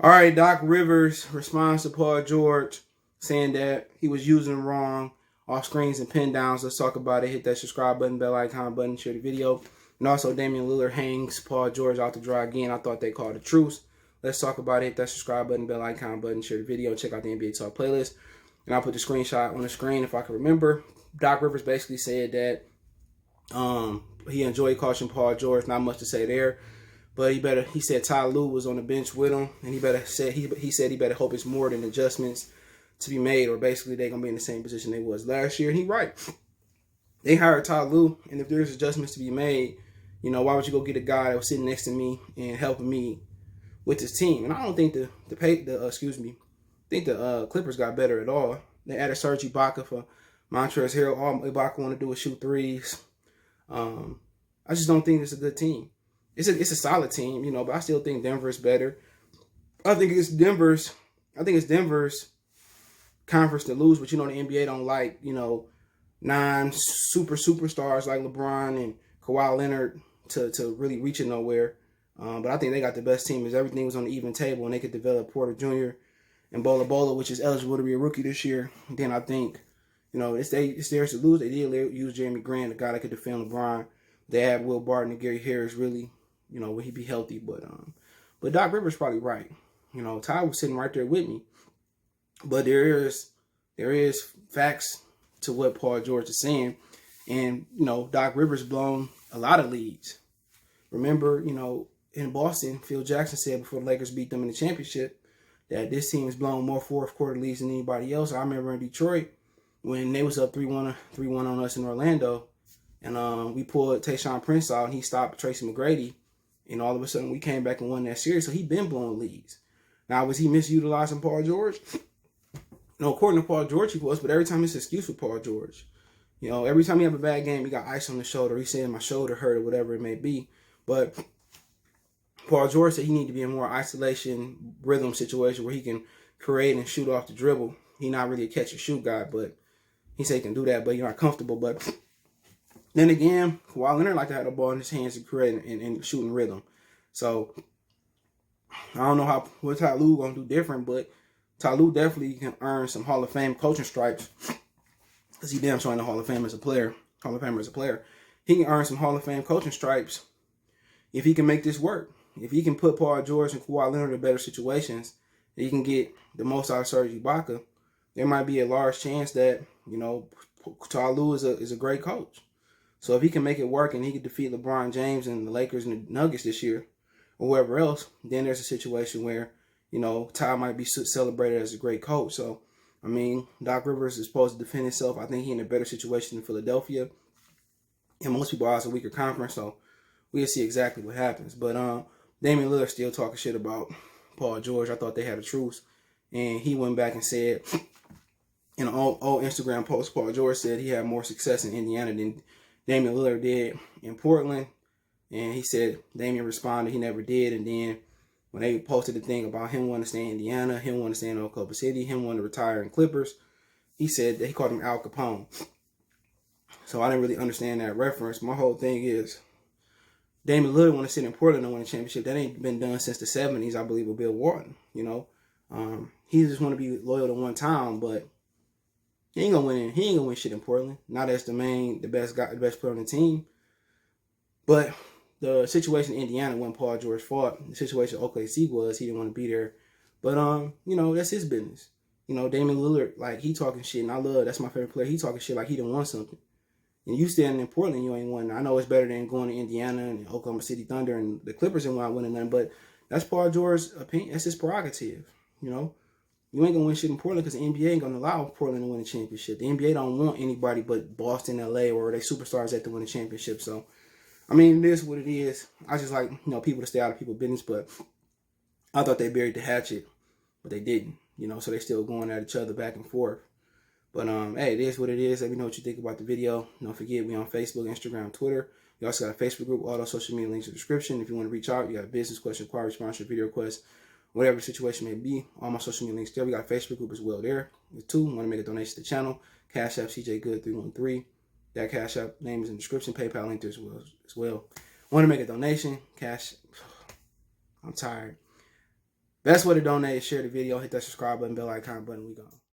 All right, Doc Rivers responds to Paul George saying that he was using him wrong off screens and pin downs. Let's talk about it. Hit that subscribe button, bell icon button, share the video. And also, Damian Lillard hangs Paul George out to dry again. I thought they called a truce. Let's talk about it. Hit that subscribe button, bell icon button, share the video. Check out the NBA Talk playlist. And I'll put the screenshot on the screen if I can remember. Doc Rivers basically said that he enjoyed coaching Paul George. Not much to say there. But he said Ty Lue was on the bench with him, and he said he better hope it's more than adjustments to be made, or basically they're gonna be in the same position they was last year. And he right. They hired Ty Lue, and if there's adjustments to be made, why would you go get a guy that was sitting next to me and helping me with his team? And I don't think the Clippers got better at all. They added Serge Ibaka for Montrezl Harrell. All Ibaka want to do is shoot threes. I just don't think it's a good team. It's a solid team, but I still think Denver is better. I think it's Denver's conference to lose, but the NBA don't like, superstars like LeBron and Kawhi Leonard to really reach it nowhere. But I think they got the best team, as everything was on the even table, and they could develop Porter Jr. and Bola, which is eligible to be a rookie this year. And then I think, it's theirs to lose. They did use Jeremy Grant, a guy that could defend LeBron. They had Will Barton and Gary Harris really, would he be healthy? But Doc Rivers probably right. Ty was sitting right there with me. But there is facts to what Paul George is saying. And, Doc Rivers blown a lot of leads. Remember, in Boston, Phil Jackson said before the Lakers beat them in the championship that this team has blown more fourth quarter leads than anybody else. I remember in Detroit when they was up 3-1 on us in Orlando. And we pulled Tayshaun Prince out, and he stopped Tracy McGrady. And all of a sudden, we came back and won that series. So he been blowing leads. Now, was he misutilizing Paul George? No, according to Paul George, he was. But every time it's an excuse for Paul George. Every time he have a bad game, he got ice on the shoulder. He's saying my shoulder hurt or whatever it may be. But Paul George said he need to be in more isolation rhythm situation where he can create and shoot off the dribble. He's not really a catch and shoot guy, but he said he can do that, but he's not comfortable. But then again, Kawhi Leonard like to have the ball in his hands and create and shooting rhythm. So I don't know what Ty Lue gonna do different, but Ty Lue definitely can earn some Hall of Fame coaching stripes because he damn sure in the Hall of Fame as a player. He can earn some Hall of Fame coaching stripes if he can make this work. If he can put Paul George and Kawhi Leonard in better situations, he can get the most out of Serge Ibaka. There might be a large chance that Ty Lue is a great coach. So if he can make it work and he can defeat LeBron James and the Lakers and the Nuggets this year or whoever else, then there's a situation where, Ty might be celebrated as a great coach. So, Doc Rivers is supposed to defend himself. I think he's in a better situation than Philadelphia. And most people are a weaker conference, so we'll see exactly what happens. But Damian Lillard still talking shit about Paul George. I thought they had a truce. And he went back and said, in an old Instagram post, Paul George said he had more success in Indiana than Damian Lillard did in Portland, and he said Damian responded he never did. And then when they posted the thing about him wanting to stay in Indiana, him wanting to stay in Oklahoma City, him wanting to retire in Clippers, he said that he called him Al Capone. So I didn't really understand that reference. My whole thing is Damian Lillard want to sit in Portland and win a championship. That ain't been done since the 70s, I believe, with Bill Walton. He just want to be loyal to one town, but he ain't gonna win. He ain't gonna win shit in Portland. Not as the best player on the team. But the situation in Indiana when Paul George fought, the situation OKC was he didn't want to be there. But that's his business. Damian Lillard, like, he talking shit, and that's my favorite player. He talking shit like he didn't want something. And you standing in Portland, you ain't won. I know it's better than going to Indiana and Oklahoma City Thunder and the Clippers and not winning nothing, but that's Paul George's opinion. That's his prerogative. You ain't gonna win shit in Portland because the NBA ain't gonna allow Portland to win a championship. The NBA don't want anybody but Boston, LA, or they superstars that to win a championship. So, it is what it is. I just like, people to stay out of people's business, but I thought they buried the hatchet, but they didn't, so they still going at each other back and forth. But, hey, it is what it is. Let me know what you think about the video. Don't forget, we on Facebook, Instagram, Twitter. We also got a Facebook group. All those social media links in the description. If you want to reach out, you got a business question, inquiry, sponsor, video request, whatever the situation may be. All my social media links there. We got a Facebook group as well there. With two, want to make a donation to the channel. Cash App CJGood313. That Cash App name is in the description. PayPal link there as well. Want to make a donation? I'm tired. Best way to donate is share the video, hit that subscribe button, bell icon button. We gone.